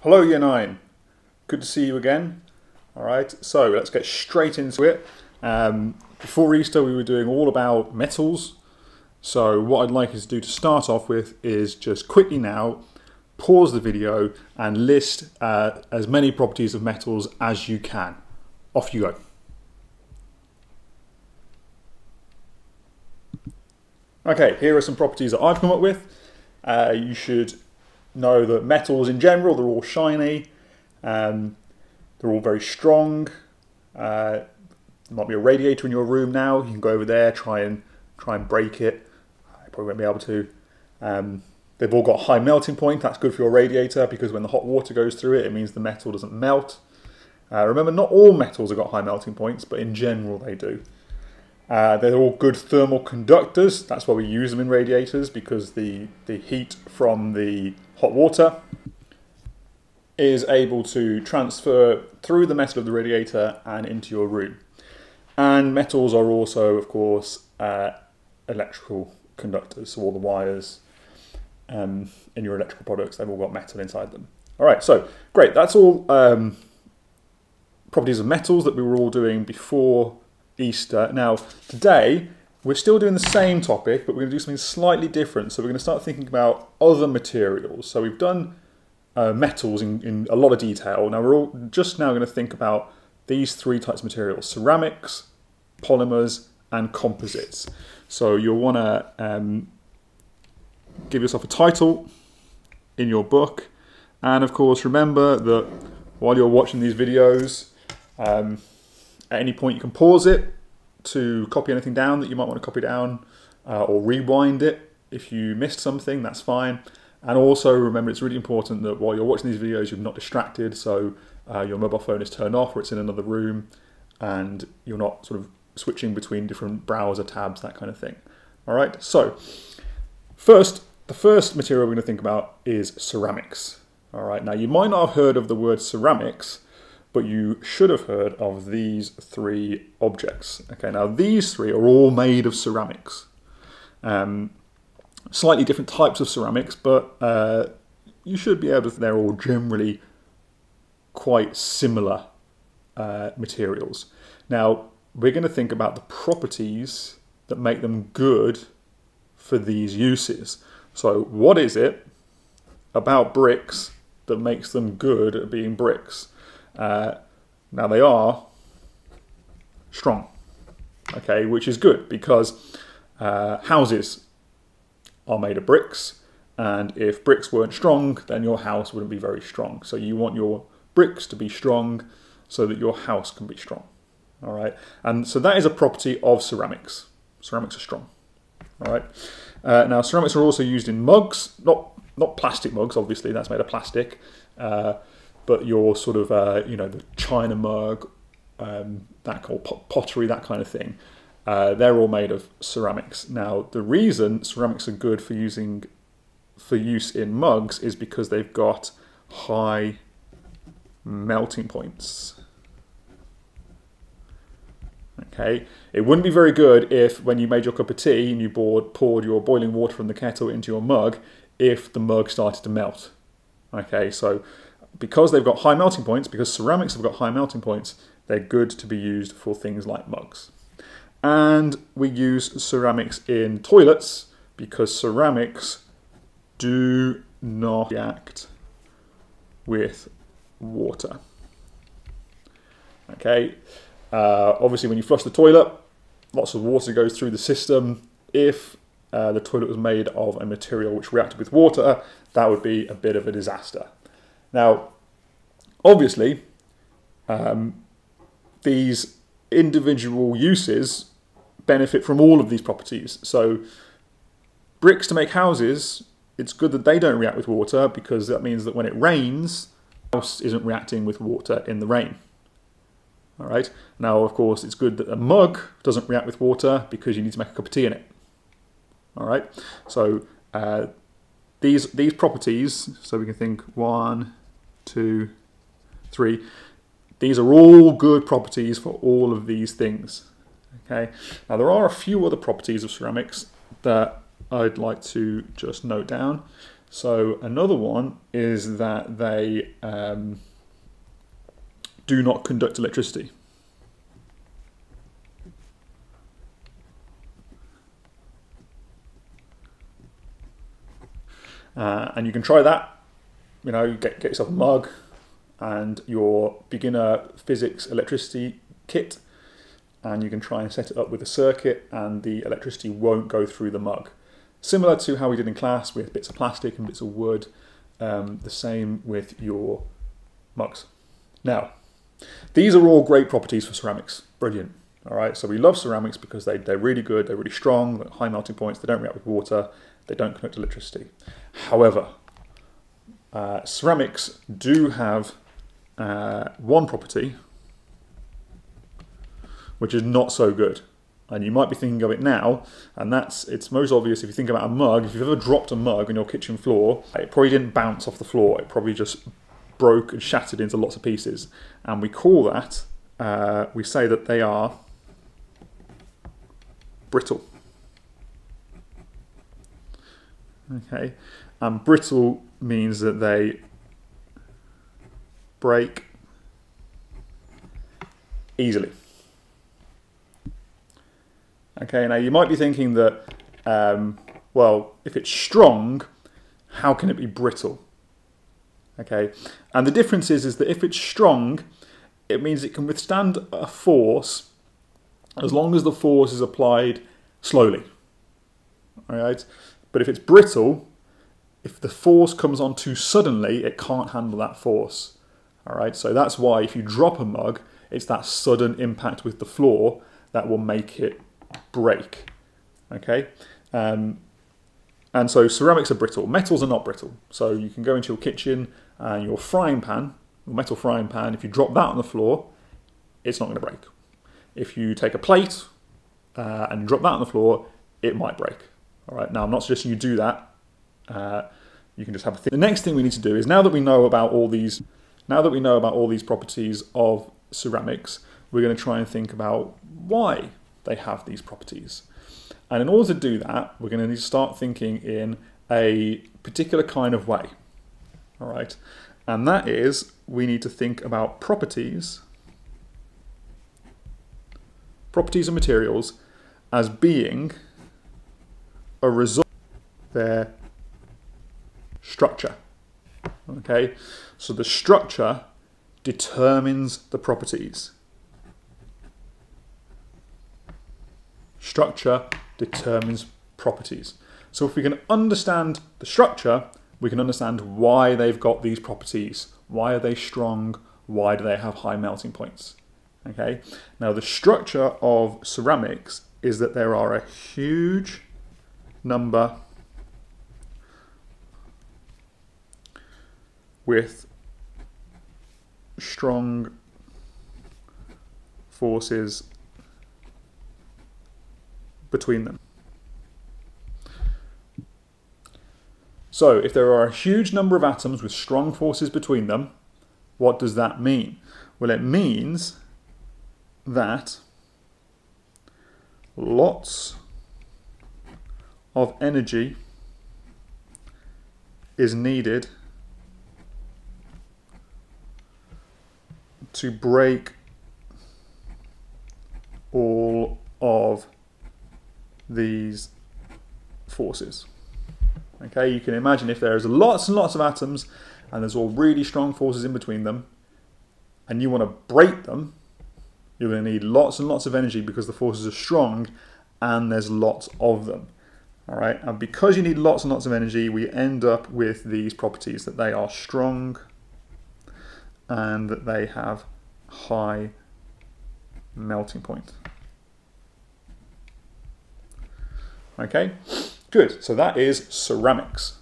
Hello Year 9, good to see you again. Alright, so let's get straight into it. Before Easter we were doing all about metals, so what I'd like you to do to start off with is just quickly now pause the video and list as many properties of metals as you can. Off you go. Okay, here are some properties that I've come up with. You should know that metals in general, they're all shiny, they're all very strong. There might be a radiator in your room now. You can go over there, try and break it. You probably won't be able to. They've all got high melting point. That's good for your radiator because when the hot water goes through it, it means the metal doesn't melt. Remember, not all metals have got high melting points, but in general they do. They're all good thermal conductors. That's why we use them in radiators, because the heat from the hot water is able to transfer through the metal of the radiator and into your room. And metals are also, of course, electrical conductors. So all the wires in your electrical products, they've all got metal inside them. All right, so great. That's all properties of metals that we were all doing before Easter. Now, today, we're still doing the same topic, but we're going to do something slightly different. So we're going to start thinking about other materials. So we've done metals in a lot of detail. Now, we're all just now going to think about these three types of materials: ceramics, polymers, and composites. So you'll want to give yourself a title in your book. And of course, remember that while you're watching these videos, at any point you can pause it to copy anything down that you might want to copy down, or rewind it if you missed something, that's fine. And also remember, it's really important that while you're watching these videos you're not distracted, so your mobile phone is turned off or it's in another room and you're not sort of switching between different browser tabs, that kind of thing. Alright, so the first material we're going to think about is ceramics. Alright, now you might not have heard of the word ceramics, but you should have heard of these three objects. Okay, now these three are all made of ceramics. Slightly different types of ceramics, but you should be able to, they're all generally quite similar materials. Now, we're going to think about the properties that make them good for these uses. So what is it about bricks that makes them good at being bricks? Now they are strong, okay, which is good because houses are made of bricks, and if bricks weren't strong, then your house wouldn't be very strong. So you want your bricks to be strong so that your house can be strong. All right, and so that is a property of ceramics. Ceramics are strong. All right. Now ceramics are also used in mugs, not plastic mugs, obviously that's made of plastic. But your sort of, the China mug, that kind of pottery, that kind of thing, they're all made of ceramics. Now, the reason ceramics are good for use in mugs is because they've got high melting points. Okay, it wouldn't be very good if, when you made your cup of tea and you poured your boiling water from the kettle into your mug, if the mug started to melt. Okay, so because they've got high melting points, because ceramics have got high melting points, they're good to be used for things like mugs. And we use ceramics in toilets because ceramics do not react with water. Okay, obviously when you flush the toilet, lots of water goes through the system. If the toilet was made of a material which reacted with water, that would be a bit of a disaster. Now, obviously, these individual uses benefit from all of these properties. So, bricks to make houses, it's good that they don't react with water because that means that when it rains, the house isn't reacting with water in the rain. All right. Now, of course, it's good that a mug doesn't react with water because you need to make a cup of tea in it. All right. So, these properties, so we can think 1, 2, 3. These are all good properties for all of these things. Okay. Now there are a few other properties of ceramics that I'd like to just note down. So another one is that they do not conduct electricity. And you can try that. You know, get yourself a mug and your beginner physics electricity kit, and you can try and set it up with a circuit, and the electricity won't go through the mug. Similar to how we did in class with bits of plastic and bits of wood, the same with your mugs. Now, these are all great properties for ceramics. Brilliant. All right, so we love ceramics because they're really good, they're really strong, they're high melting points, they don't react with water, they don't conduct electricity. However, ceramics do have one property which is not so good. And you might be thinking of it now, and it's most obvious if you think about a mug. If you've ever dropped a mug on your kitchen floor, it probably didn't bounce off the floor, it probably just broke and shattered into lots of pieces. And we call that, we say that they are brittle. Okay, and brittle means that they break easily. Okay, now you might be thinking that, well, if it's strong, how can it be brittle? Okay, and the difference is that if it's strong, it means it can withstand a force as long as the force is applied slowly. All right, but if it's brittle, if the force comes on too suddenly, it can't handle that force. All right, so that's why if you drop a mug, it's that sudden impact with the floor that will make it break. Okay, and so ceramics are brittle. Metals are not brittle. So you can go into your kitchen and your frying pan, your metal frying pan, if you drop that on the floor, it's not going to break. If you take a plate and drop that on the floor, it might break. All right, now I'm not suggesting you do that. You can just have a think. The next thing we need to do is, now that we know about all these properties of ceramics, we're going to try and think about why they have these properties. And in order to do that, we're going to need to start thinking in a particular kind of way. All right, and that is, we need to think about properties of materials as being a result of their structure. Okay, so the structure determines the properties. Structure determines properties. So if we can understand the structure, we can understand why they've got these properties. Why are they strong? Why do they have high melting points? Okay, now the structure of ceramics is that there are a huge number with strong forces between them. So if there are a huge number of atoms with strong forces between them, what does that mean? Well, it means that lots of energy is needed to break all of these forces. Okay, you can imagine if there's lots and lots of atoms and there's all really strong forces in between them, and you want to break them, you're going to need lots and lots of energy because the forces are strong and there's lots of them. All right, and because you need lots and lots of energy, we end up with these properties, that they are strong and that they have high melting point. Okay, good. So that is ceramics.